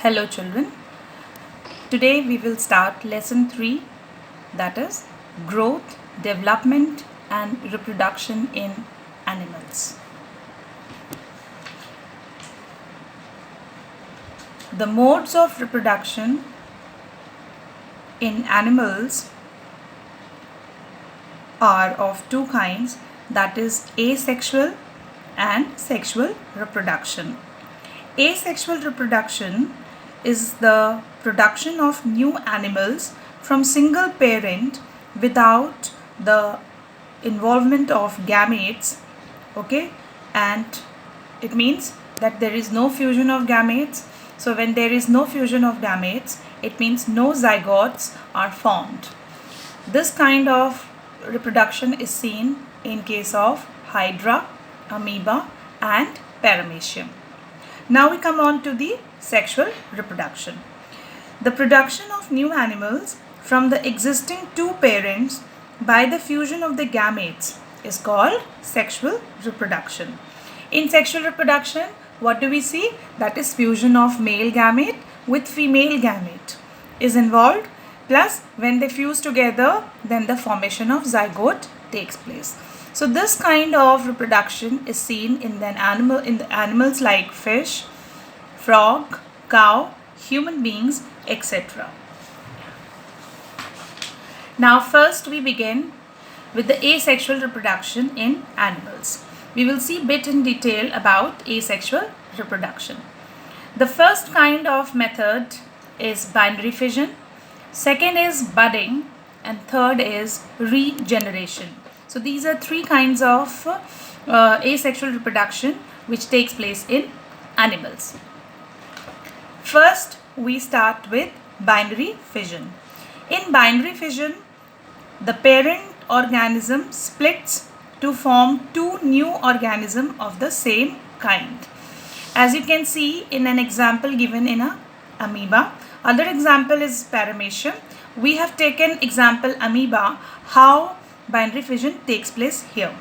Hello children, today we will start lesson 3, that is growth, development and reproduction in animals. The modes of reproduction in animals are of two kinds, that is asexual and sexual reproduction. Asexual reproduction is the production of new animals from single parent without the involvement of gametes, okay, and it means that there is no fusion of gametes. So when there is no fusion of gametes, it means no zygotes are formed. This kind of reproduction is seen in case of hydra, amoeba and paramecium. Now we come on to the sexual reproduction. The production of new animals from the existing two parents by the fusion of the gametes is called sexual reproduction. In sexual reproduction, what do we see? That is fusion of male gamete with female gamete is involved, plus when they fuse together, then the formation of zygote takes place. So this kind of reproduction is seen in the animals like fish, frog, cow, human beings, etc. Now first we begin with the asexual reproduction in animals. We will see bit in detail about asexual reproduction. The first kind of method is binary fission, second is budding, and third is regeneration. So these are three kinds of asexual reproduction which takes place in animals. First, we start with binary fission. In binary fission, the parent organism splits to form two new organisms of the same kind. As you can see in an example given in a amoeba. Other example is paramecium. We have taken example amoeba, how binary fission takes place here.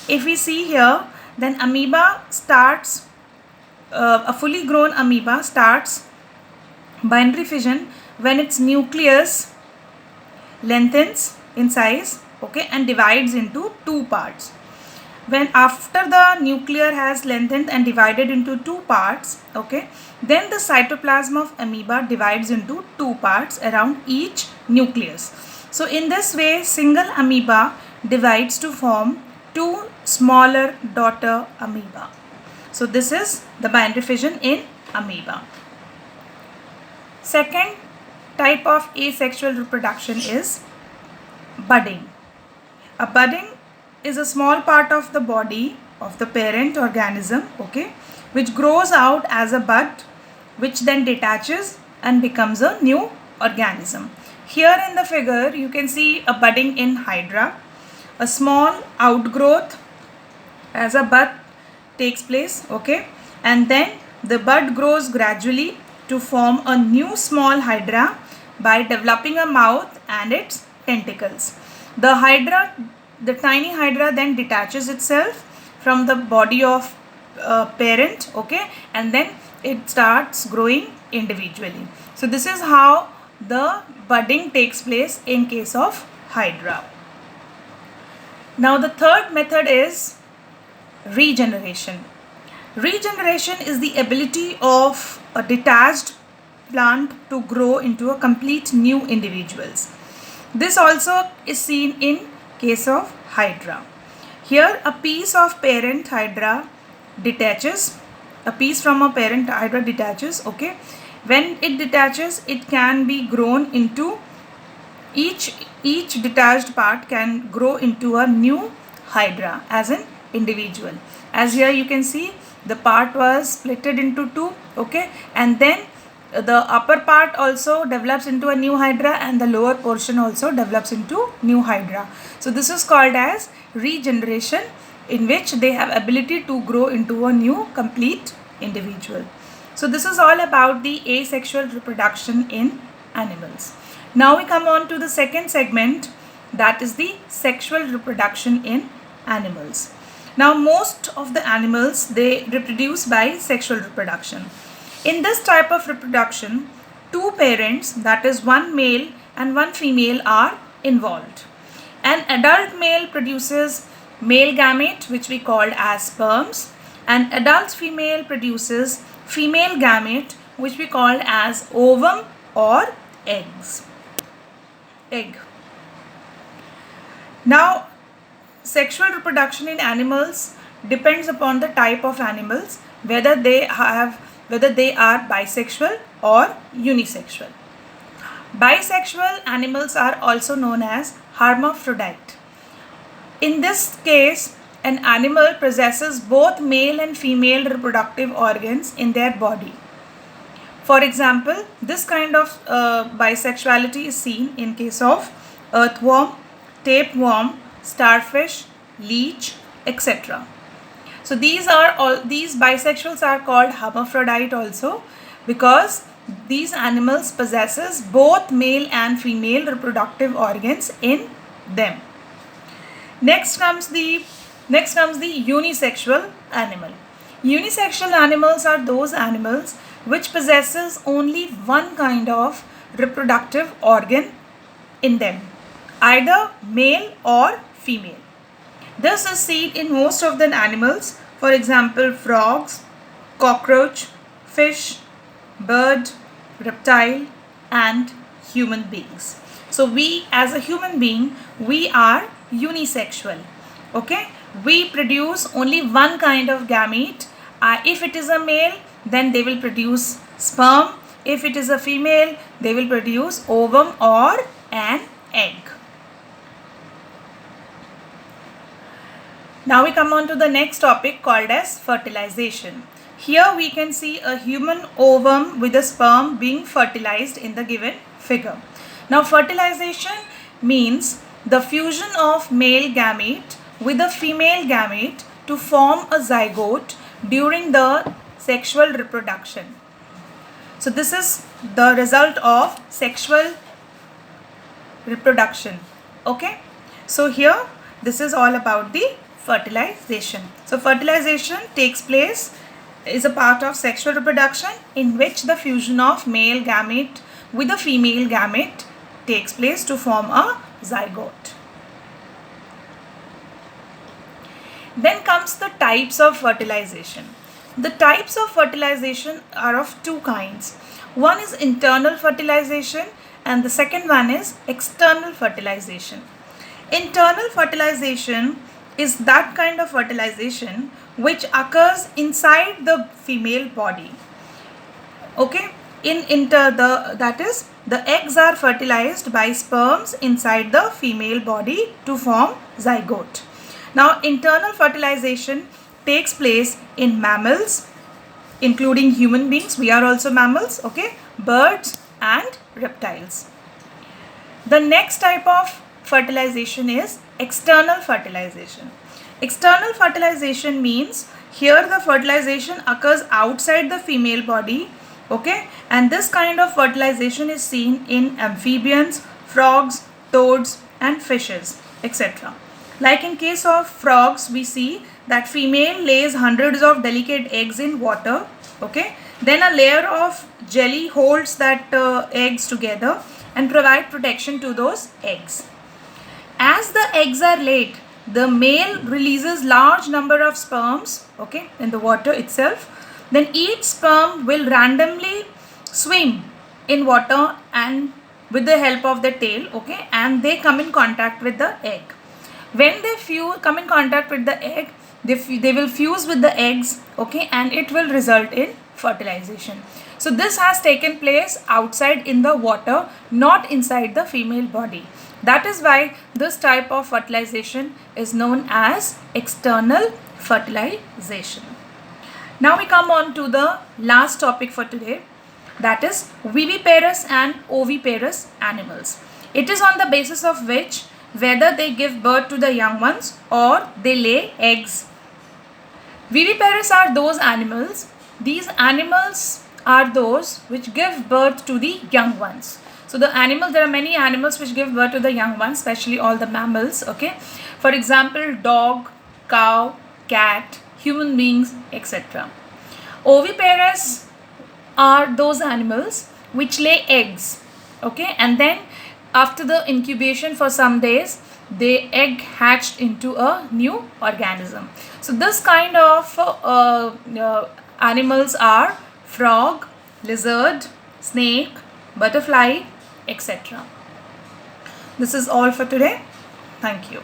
If we see here, then amoeba starts, a fully grown amoeba starts binary fission when its nucleus lengthens in size, okay, and divides into two parts. When after the nucleus has lengthened and divided into two parts, okay, then the cytoplasm of amoeba divides into two parts around each nucleus. So in this way, single amoeba divides to form two smaller daughter amoeba. So this is the binary fission in amoeba. Second type of asexual reproduction is budding. A budding is a small part of the body of the parent organism, okay, which grows out as a bud, which then detaches and becomes a new organism. Here in the figure, you can see a budding in hydra. A small outgrowth as a bud takes place, okay, and then the bud grows gradually to form a new small hydra by developing a mouth and its tentacles. The tiny hydra then detaches itself from the body of parent, okay, and then it starts growing individually. So this is how the budding takes place in case of hydra. Now the third method is regeneration. Regeneration is the ability of a detached plant to grow into a complete new individuals. This also is seen in case of hydra. Here a piece of parent hydra detaches, a piece from a parent hydra detaches, okay. When it detaches, it can be grown into each detached part can grow into a new hydra as an individual. As here you can see, the part was splitted into two, okay, and then the upper part also develops into a new hydra and the lower portion also develops into new hydra. So this is called as regeneration, in which they have ability to grow into a new complete individual. So this is all about the asexual reproduction in animals. Now we come on to the second segment, that is the sexual reproduction in animals. Now most of the animals, they reproduce by sexual reproduction. In this type of reproduction, two parents, that is one male and one female, are involved. An adult male produces male gamete, which we called as sperms, and adult female produces female gamete, which we called as ovum or egg. Now, sexual reproduction in animals depends upon the type of animals, whether they are bisexual or unisexual. Bisexual animals are also known as hermaphrodite. In this case, an animal possesses both male and female reproductive organs in their body. For example, this kind of bisexuality is seen in case of earthworm, tapeworm, starfish, leech, etc. So these bisexuals are called hermaphrodite also, because these animals possesses both male and female reproductive organs in them. Next comes the unisexual animal. Unisexual animals are those animals which possesses only one kind of reproductive organ in them, either male or female. This is seen in most of the animals, for example, frogs, cockroach, fish, bird, reptile, and human beings. So we, as a human being, we are unisexual. Okay, we produce only one kind of gamete. If it is a male, then they will produce sperm. If it is a female, they will produce ovum or an egg. Now we come on to the next topic called as fertilization. Here we can see a human ovum with a sperm being fertilized in the given figure. Now fertilization means the fusion of male gamete with a female gamete to form a zygote during the sexual reproduction. So this is the result of sexual reproduction. Okay. So here this is all about the fertilization. So fertilization is a part of sexual reproduction in which the fusion of male gamete with a female gamete takes place to form a zygote. Then comes the types of fertilization. The types of fertilization are of two kinds. One is internal fertilization and the second one is external fertilization. Internal fertilization is that kind of fertilization which occurs inside the female body. Okay, that is, the eggs are fertilized by sperms inside the female body to form zygote. Now, internal fertilization takes place in mammals, including human beings. We are also mammals. Okay, birds and reptiles. The next type of fertilization is external fertilization. External fertilization means here the fertilization occurs outside the female body. Okay, and this kind of fertilization is seen in amphibians, frogs, toads and fishes, etc. Like in case of frogs, we see that female lays hundreds of delicate eggs in water. Okay, then a layer of jelly holds that eggs together and provide protection to those eggs. As the eggs are laid, the male releases large number of sperms, okay, in the water itself. Then each sperm will randomly swim in water and with the help of the tail, okay, and they come in contact with the egg. When they come in contact with the egg, they will fuse with the eggs, okay, and it will result in fertilization. So this has taken place outside in the water, not inside the female body. That is why this type of fertilization is known as external fertilization. Now we come on to the last topic for today, that is viviparous and oviparous animals. It is on the basis of which whether they give birth to the young ones or they lay eggs. Viviparous are those animals. These animals are those which give birth to the young ones. So there are many animals which give birth to the young ones, especially all the mammals, okay. For example, dog, cow, cat, human beings, etc. Oviparous are those animals which lay eggs, okay, and then after the incubation for some days, the egg hatched into a new organism. So this kind of animals are frog, lizard, snake, butterfly, etc. This is all for today. Thank you.